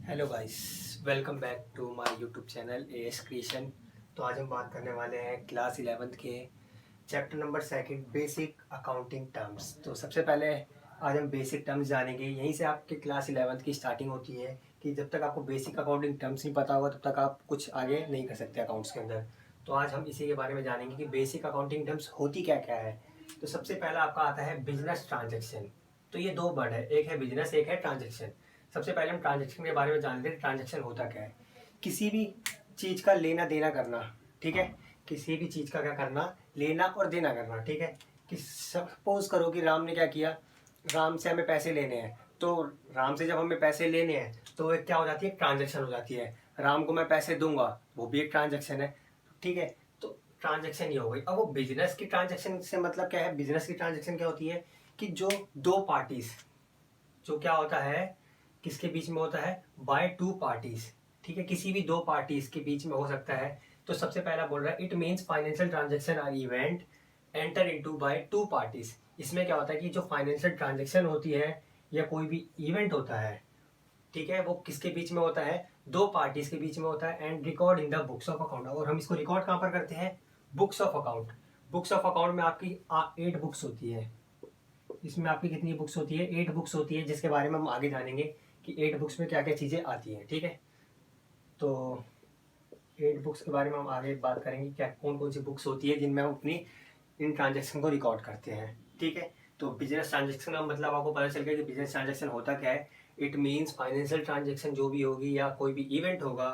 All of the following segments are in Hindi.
Hello guys, welcome back to my YouTube channel AS creation. तो आज हम बात करने वाले हैं क्लास 11th के chapter number second basic accounting terms. तो सबसे पहले आज हम बेसिक टर्म्स जानेंगे। यहीं से आपके क्लास 11th की स्टार्टिंग होती है कि जब तक आपको बेसिक अकाउंटिंग टर्म्स नहीं पता होगा तब तक आप कुछ आगे नहीं कर सकते अकाउंट्स के अंदर। तो आज हम इसी के बारे में जानेंगे कि बेसिक अकाउंटिंग टर्म्स होती क्या क्या है। तो सबसे पहला आपका आता है बिजनेस ट्रांजेक्शन। तो ये दो वर्ड है, एक है बिजनेस, एक है ट्रांजेक्शन। सबसे पहले हम ट्रांजेक्शन के बारे में जान लेते हैं। ट्रांजेक्शन होता क्या है? किसी भी चीज़ का लेना देना करना, ठीक है। किसी भी चीज़ का क्या करना, लेना और देना करना, ठीक है। कि सपोज करो कि राम ने क्या किया, राम से हमें पैसे लेने हैं, तो राम से जब हमें पैसे लेने हैं तो एक क्या हो जाती है, ट्रांजेक्शन हो जाती है। राम को मैं पैसे दूंगा, वो भी एक ट्रांजेक्शन है, ठीक है। तो ट्रांजेक्शन ये हो गई। अब वो बिजनेस की ट्रांजेक्शन से मतलब क्या है? बिजनेस की ट्रांजेक्शन क्या होती है कि जो दो पार्टीज, जो क्या होता है, किसके बीच में होता है? बाय टू पार्टीज, ठीक है। किसी भी दो पार्टीज के बीच में हो सकता है। तो सबसे पहला बोल रहा है it means financial transaction or event enter into by two parties. इसमें क्या होता है कि जो फाइनेंशियल ट्रांजेक्शन होती है या कोई भी इवेंट होता है, ठीक है, वो किसके बीच में होता है? दो पार्टीज के बीच में होता है। And record in the books of account. और हम इसको रिकॉर्ड कहाँ पर करते हैं? Books of account. Books of account में आपकी 8 बुक्स होती है। इसमें आपकी कितनी बुक्स होती है? 8 बुक्स होती है, जिसके बारे में हम आगे जानेंगे कि 8 बुक्स में क्या क्या चीज़ें आती हैं, ठीक है। तो 8 बुक्स के बारे में हम आगे बात करेंगे, क्या कौन कौन सी बुक्स होती है जिनमें हम अपनी इन ट्रांजेक्शन को रिकॉर्ड करते हैं, ठीक है। तो बिजनेस ट्रांजेक्शन का मतलब आपको पता चल गया कि बिजनेस ट्रांजेक्शन होता क्या है। इट मीन्स फाइनेंशियल ट्रांजेक्शन जो भी होगी या कोई भी इवेंट होगा,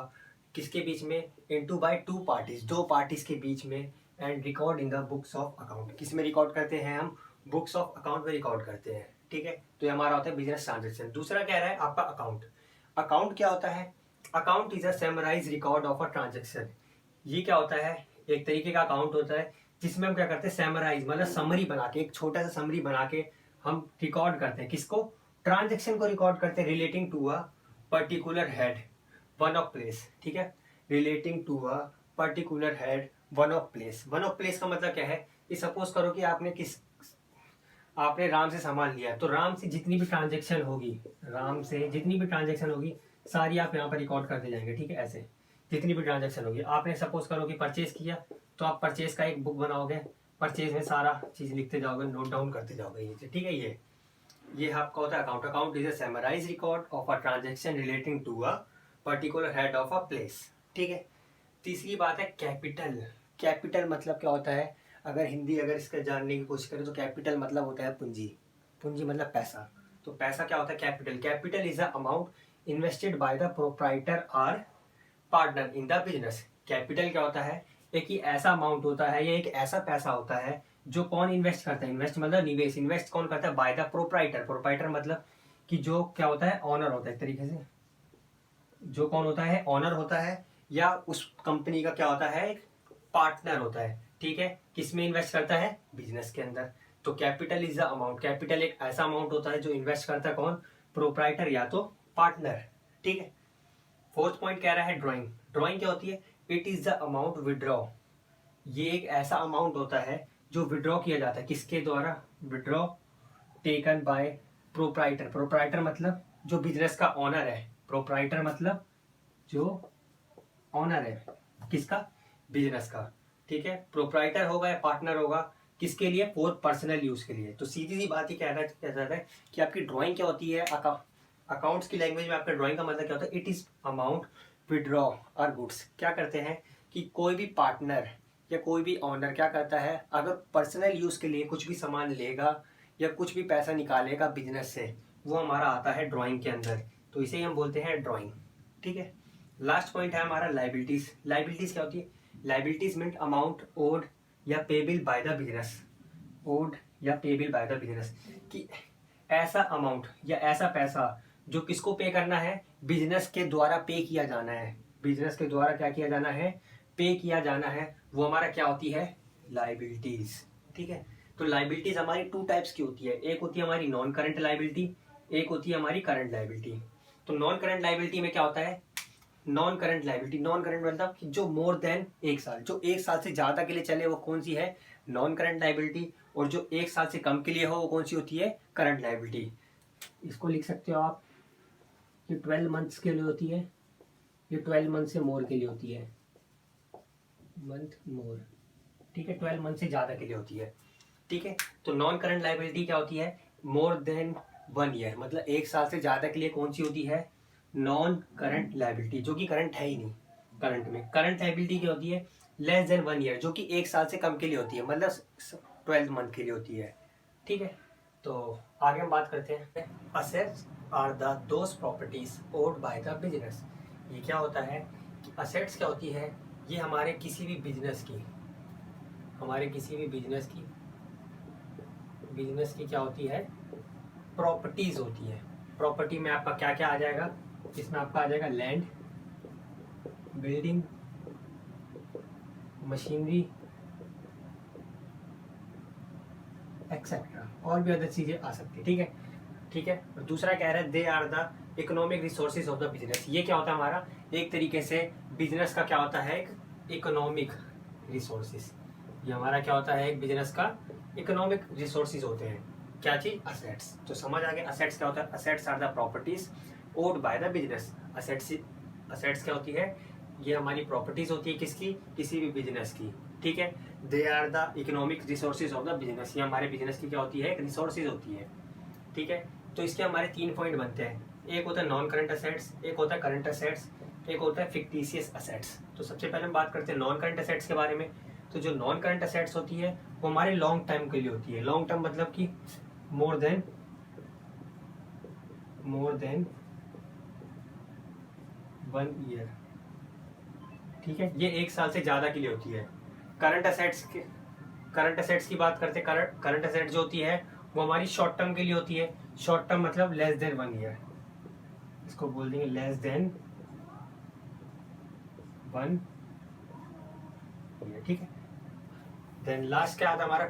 किसके बीच में? इनटू बाय टू पार्टीज, दो पार्टीज के बीच में। And record in the books of account. किस में रिकॉर्ड करते हैं हम? बुक्स ऑफ अकाउंट में रिकॉर्ड करते हैं, ठीक है। तो ये हमारा होता है बिजनेस ट्रांजेक्शन। दूसरा कह रहा है आपका अकाउंट। अकाउंट क्या होता है? Account is a summarise record of a transaction. ये क्या होता है? एक तरीके का अकाउंट होता है जिसमें हम क्या करते हैं, समराइज मतलब समरी बना के, एक छोटा सा समरी बना के हम रिकॉर्ड करते हैं। किसको? ट्रांजेक्शन को रिकॉर्ड करते हैं relating to a particular head one of place, ठीक है। Relating to a particular head one of place. One of place का मतलब क्या है कि सपोज करो कि आपने राम से सामान लिया, तो राम से जितनी भी ट्रांजेक्शन होगी, राम से जितनी भी ट्रांजेक्शन होगी सारी आप यहाँ पर रिकॉर्ड करते जाएंगे, ठीक है। ऐसे जितनी भी ट्रांजेक्शन होगी, आपने सपोज करो कि परचेज किया, तो आप परचेज का एक बुक बनाओगे। परचेज में सारा चीज लिखते जाओगे, नोट डाउन करते जाओगे, ये ठीक है। ये आपका होता है account. Account is a summarise record of a transaction relating to a particular head of a place, ठीक है। तीसरी बात है कैपिटल। कैपिटल मतलब क्या होता है? अगर हिंदी अगर इसका जानने की कोशिश करें तो कैपिटल मतलब होता है पूंजी। पूंजी मतलब पैसा। तो पैसा क्या होता है? Capital. Capital is the amount invested by the proprietor और partner in the business. Capital क्या होता है? एक ही ऐसा अमाउंट होता है या एक ऐसा पैसा होता है जो कौन इन्वेस्ट करता है? इन्वेस्ट मतलब निवेश। इन्वेस्ट कौन करता है? Bye the proprietor. प्रोप्राइटर मतलब कि जो क्या होता है, ऑनर होता है एक तरीके से। जो कौन होता है? ऑनर होता है, या उस कंपनी का क्या होता है? एक पार्टनर होता है, ठीक है। किस में इन्वेस्ट करता है? बिजनेस के अंदर। तो capital is the amount. Capital एक ऐसा अमाउंट होता है जो इन्वेस्ट करता है कौन? प्रोप्राइटर या तो पार्टनर, ठीक है। फोर्थ पॉइंट कह रहा है ड्राइंग। ड्राइंग क्या होती है? It is the amount withdraw. ये एक ऐसा अमाउंट होता है जो विड्रॉ किया जाता है, किसके द्वारा? Withdraw taken by proprietor. Proprietor मतलब जो बिजनेस का ऑनर है। प्रोप्राइटर मतलब जो ऑनर है किसका? बिजनेस का, ठीक है। प्रोप्राइटर होगा या पार्टनर होगा, किसके लिए? फॉर पर्सनल यूज के लिए। तो सीधी सी बात ही कहना चाहता है कि आपकी ड्राइंग क्या होती है? अकाउंट्स की लैंग्वेज में आपका ड्राइंग का मतलब क्या होता है? इट इज अमाउंट विड्रॉ और गुड्स। क्या करते हैं कि कोई भी पार्टनर या कोई भी ऑनर क्या करता है, अगर पर्सनल यूज के लिए कुछ भी सामान लेगा या कुछ भी पैसा निकालेगा बिजनेस से, वो हमारा आता है ड्राइंग के अंदर। तो इसे ही हम बोलते हैं ड्राइंग, ठीक है। लास्ट पॉइंट है हमारा लाइबिलिटीज। लाइबिलिटीज क्या होती है? लाइबिलिटीज मीन अमाउंट ओड या payable by the business. Owed या पेबल बाय द बिजनेस, कि ऐसा अमाउंट या ऐसा पैसा जो किसको पे करना है? बिजनेस के द्वारा पे किया जाना है। बिजनेस के द्वारा क्या किया जाना है? पे किया जाना है। वो हमारा क्या होती है? लाइबिलिटीज, ठीक है। तो लाइबिलिटीज हमारी 2 टाइप्स की होती है। एक होती है हमारी नॉन करंट लाइबिलिटी, एक होती है हमारी करंट लाइबिलिटी। तो नॉन करंट लाइबिलिटी में क्या होता है? Non current liability, non current मतलब कि जो मोर देन 1 साल, जो 1 साल से ज्यादा के लिए चले, वो कौन सी है? Non current liability. और जो 1 साल से कम के लिए हो, वो कौन सी होती है? Current liability. इसको लिख सकते हो आप ये 12 मंथ्स के लिए होती है, ये 12 मंथ से मोर के लिए होती है, मंथ मोर, ठीक है, 12 मंथ से ज़्यादा के लिए होती है, ठीक है। तो नॉन करंट लाइबिलिटी क्या होती है, मोर देन 1 ईयर, मतलब 1 साल से ज़्यादा के लिए कौन सी होती है, नॉन करंट लाइबिलिटी, जो कि करंट है ही नहीं। करंट में करंट लाइबिलिटी क्या होती है, लेस देन 1 ईयर, जो कि 1 साल से कम के लिए होती है, मतलब 12 मंथ के लिए होती है, ठीक है। तो आगे हम बात करते हैं, assets are the those properties owned by the business. ये क्या होता है कि असेट्स क्या होती है, ये हमारे किसी भी बिजनेस की, हमारे किसी भी बिजनेस की क्या होती है, प्रॉपर्टीज होती है। प्रॉपर्टी में आपका क्या क्या आ जाएगा, इसमें आपका आ जाएगा लैंड, बिल्डिंग, मशीनरी, एक्सेट्रा, और भी अदर चीजें आ सकती है, ठीक है, ठीक है। और दूसरा कह रहा है they are the economic resources of the business. ये क्या होता है हमारा, एक तरीके से बिजनेस का क्या होता है, एक इकोनॉमिक रिसोर्सेज। ये हमारा क्या होता है, एक बिजनेस का इकोनॉमिक रिसोर्सेज होते हैं, क्या चीज, असेट्स। तो समझ आ गया असेट्स क्या होता है, assets are the properties owned by the business. Assets क्या होती है, ये हमारी प्रॉपर्टीज होती है, किसकी, किसी भी बिजनेस की, ठीक है। They are the economic resources of the business, ये हमारे बिजनेस की क्या होती है, एक रिसोर्सेज होती है, ठीक है। तो इसके हमारे 3 पॉइंट बनते हैं, एक होता है नॉन करंट असेट्स, एक होता है करंट असेट्स, एक होता है फिक्टिशियस असेट्स। तो सबसे पहले हम बात करते हैं नॉन करंट असेट्स के बारे में। तो जो नॉन करंट असेट्स होती है वो हमारे लॉन्ग टाइम के लिए होती है। लॉन्ग टर्म मतलब कि मोर देन 1 ईयर, ठीक है, ये 1 साल से ज्यादा के लिए होती है। करंट असेट्स की बात करते हैं, करंट असेट जो होती है वो हमारी शॉर्ट टर्म के लिए होती है। शॉर्ट टर्म मतलब लेस देन 1 ईयर, इसको बोल देंगे लेस देन 1 ईयर, ठीक है। देन लास्ट क्या आता है हमारा,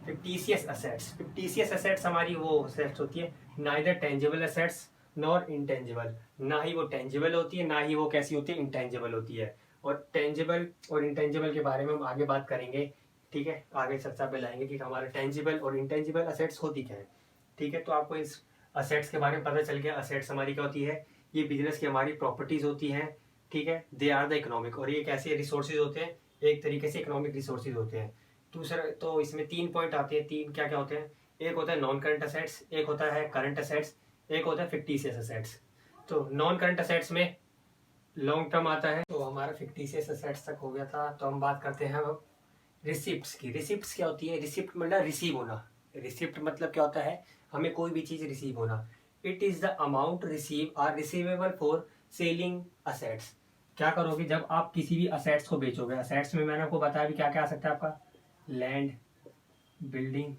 फिक्टिशियस असेट्स। फिक्टिशियस असेट्स हमारी वो असेट्स होती है neither tangible assets nor intangible, ना ही वो टेंजिबल होती है, ना ही वो कैसी होती है, इंटेंजिबल होती है। और टेंजिबल और इंटेंजिबल के बारे में हम आगे बात करेंगे, ठीक है, आगे चर्चा पे लाएंगे कि हमारे टेंजिबल और इंटेंजिबल असेट्स होती क्या है, ठीक है। तो आपको इस असेट्स के बारे में पता चल गया, असेट्स हमारी क्या होती है, ये बिजनेस की हमारी प्रॉपर्टीज होती हैं, ठीक है। दे आर द इकोनॉमिक, और ये कैसे रिसोर्सेज होते हैं, एक तरीके से इकोनॉमिक रिसोर्सेज होते हैं। दूसरा तो इसमें 3 पॉइंट आते हैं, 3 क्या क्या होते हैं, एक होता है नॉन करंट असेट्स, एक होता है करंट असेट्स, एक होता है फिक्टिशियस असेट्स। तो नॉन करंट असेट्स में लॉन्ग टर्म आता है। तो हमारा फिक्टिशियस असेट्स तक हो गया था। तो हम बात करते हैं अब रिसिप्ट्स की। रिसिप्ट्स क्या होती है, रिसिप्ट मतलब रिसीव होना। रिसिप्ट मतलब क्या होता है, हमें कोई भी चीज रिसीव होना। It is the amount receive or receivable for selling assets. क्या करोगे जब आप किसी भी असेट्स को बेचोगे, असेट्स में मैंने आपको बताया भी क्या क्या आ सकता है आपका, लैंड, बिल्डिंग,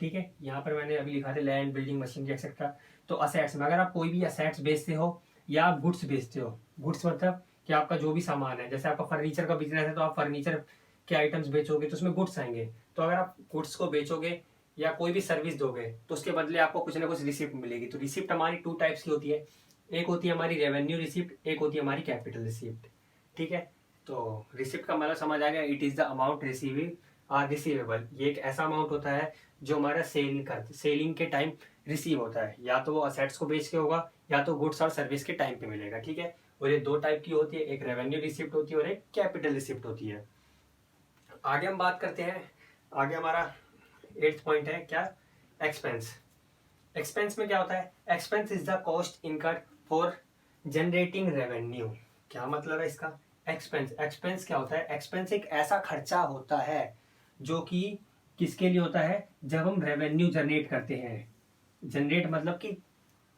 ठीक है, यहाँ पर मैंने अभी लिखा था लैंड, बिल्डिंग, मशीनरी एक्सेट्रा। तो असेट्स में अगर आप कोई भी असेट्स बेचते हो या आप गुड्स बेचते हो, गुड्स मतलब कि आपका जो भी सामान है, जैसे आपका फर्नीचर का बिजनेस है तो आप फर्नीचर के आइटम्स बेचोगे तो उसमें गुड्स आएंगे। तो अगर आप गुड्स को बेचोगे या कोई भी सर्विस दोगे तो उसके बदले आपको कुछ ना कुछ रिसिप्ट मिलेगी। तो रिसिप्ट हमारी 2 टाइप्स की होती है, एक होती है हमारी रेवेन्यू रिसिप्ट, एक होती है हमारी कैपिटल रिसिप्ट, ठीक है। तो रिसिप्ट का मतलब समझ आ गया, it is the amount receiving or receivable. ये एक ऐसा अमाउंट होता है जो हमारा सेलिंग के टाइम रिसीव होता है, या तो वो असेट्स को बेच के होगा या तो गुड्स और सर्विस के टाइम पे मिलेगा, ठीक है। और ये 2 टाइप की होती है, एक रेवेन्यू रिसिप्ट होती है और एक कैपिटल रिसिप्ट होती है। आगे हम बात करते हैं, आगे हमारा 8th पॉइंट है क्या, एक्सपेंस। एक्सपेंस में क्या होता है, expense is the cost incurred for generating revenue. क्या मतलब है इसका, एक्सपेंस, एक्सपेंस क्या होता है, एक्सपेंस एक ऐसा खर्चा होता है जो कि किसके लिए होता है, जब हम रेवेन्यू जनरेट करते हैं। जनरेट मतलब कि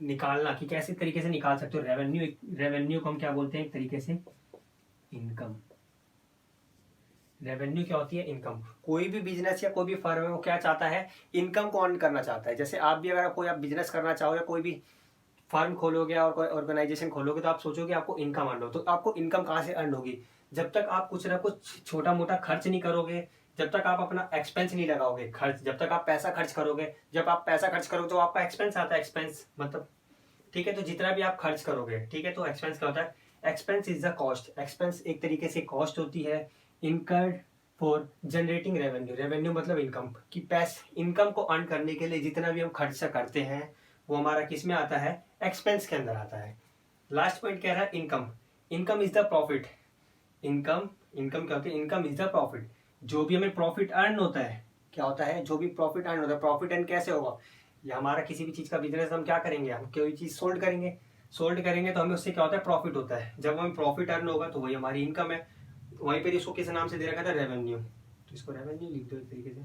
निकालना, कि कैसे तरीके से निकाल सकते हो रेवेन्यू। रेवेन्यू को हम क्या बोलते हैं, एक तरीके से इनकम। रेवेन्यू क्या होती है, इनकम। कोई भी बिजनेस या कोई भी फर्म है वो क्या चाहता है, इनकम को अर्न करना चाहता है। जैसे आप भी अगर कोई आप बिजनेस करना चाहो या कोई भी फर्म खोलोगे और कोई ऑर्गेनाइजेशन खोलोगे तो आप सोचोगे आपको इनकम अर्न हो। तो आपको इनकम कहाँ से अर्न होगी, जब तक आप कुछ ना कुछ छोटा मोटा खर्च नहीं करोगे, जब तक आप अपना एक्सपेंस नहीं लगाओगे, खर्च, जब तक आप पैसा खर्च करोगे, जब आप पैसा खर्च करोगे तो आपका एक्सपेंस आता है। एक्सपेंस मतलब, ठीक है, तो जितना भी आप खर्च करोगे, ठीक है, तो एक्सपेंस क्या होता है, expense is the cost. Expense एक तरीके से कॉस्ट होती है incurred for generating revenue. Revenue मतलब इनकम, कि पैसे, इनकम को अर्न करने के लिए जितना भी हम खर्चा करते हैं वो हमारा किस में आता है, एक्सपेंस के अंदर आता है। लास्ट पॉइंट कह रहा है income. Income is the profit. Income income क्या होती है, इनकम इज द प्रॉफिट। जो भी हमें प्रॉफिट अर्न होता है, क्या होता है, जो भी प्रॉफिट अर्न होता है, प्रॉफिट अर्न कैसे होगा, या हमारा किसी भी चीज का बिजनेस हम क्या करेंगे, हम कोई चीज सोल्ड करेंगे, सोल्ड करेंगे तो हमें उससे क्या होता है, प्रॉफिट होता है। जब हमें प्रॉफिट अर्न होगा तो वही हमारी इनकम है। वहीं पर इसको किस नाम से दे रखा था, रेवेन्यू। तो इसको रेवेन्यू लिख दो एक तरीके से,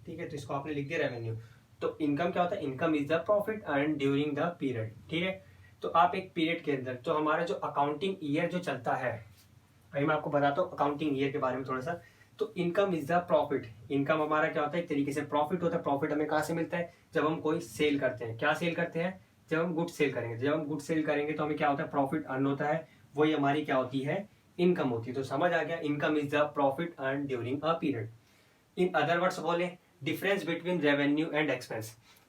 ठीक है। तो इसको आपने लिख दिया रेवेन्यू। तो इनकम क्या होता है, income is the profit earn during the period, ठीक है। तो आप एक पीरियड के अंदर, तो हमारा जो अकाउंटिंग ईयर जो चलता है, अभी मैं आपको बताता हूँ अकाउंटिंग ईयर के बारे में थोड़ा सा। तो income is the profit. Income हमारा क्या होता है, एक तरीके से प्रॉफिट होता है। प्रॉफिट हमें कहाँ से मिलता है, जब हम कोई सेल करते हैं। क्या सेल करते हैं, जब हम गुड सेल करेंगे। जब हम गुड सेल करेंगे तो हमें क्या होता है, प्रॉफिट अर्न होता है। वही हमारी क्या होती है, इनकम होती है। तो समझ आ गया, income is the profit earn during a period. In other words बोले, difference between revenue and expense.